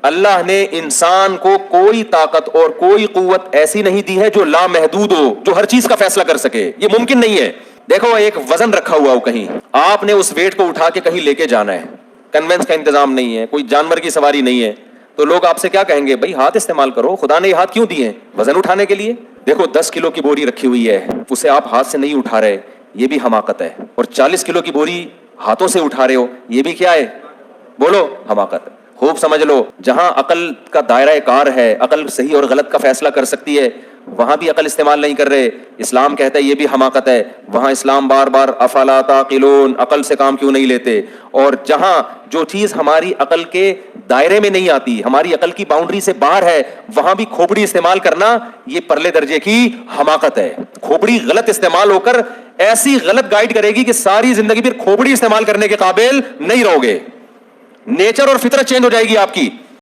अल्लाह ने इंसान को कोई ताकत और कोई कुव्वत ऐसी नहीं दी है जो लामहदूद हो, जो हर चीज का फैसला कर सके। ये मुमकिन नहीं है। देखो, एक वजन रखा हुआ हो कहीं, आपने उस वेट को उठा के कहीं लेके जाना है, कन्वेंस का इंतजाम नहीं है, कोई जानवर की सवारी नहीं है, तो लोग आपसे क्या कहेंगे? भाई हाथ इस्तेमाल करो, खुदा ने ये हाथ क्यों दिए हैं? वजन उठाने के लिए। देखो, 10 किलो की बोरी रखी हुई है, उसे आप हाथ से नहीं उठा रहे, ये भी हमाकत है। और 40 किलो की बोरी हाथों से उठा रहे हो, ये भी क्या है? बोलो, हमाकत। खूब समझ लो, जहां अकल का दायरा कार है, अकल सही और गलत का फैसला कर सकती है, वहां भी अकल इस्तेमाल नहीं कर रहे। इस्लाम कहता है ये भी हमाकत है। वहां इस्लाम बार बार अफला ताक़िलून, अकल से काम क्यों नहीं लेते। और जहां जो चीज हमारी अकल के दायरे में नहीं आती, हमारी अकल की बाउंड्री से बाहर है, वहां भी खोपड़ी इस्तेमाल करना ये परले दर्जे की हमाकत है। खोपड़ी गलत इस्तेमाल होकर ऐसी गलत गाइड करेगी कि सारी जिंदगी फिर खोपड़ी इस्तेमाल करने के काबिल नहीं रहोगे। नेचर और फितरत चेंज हो जाएगी आपकी।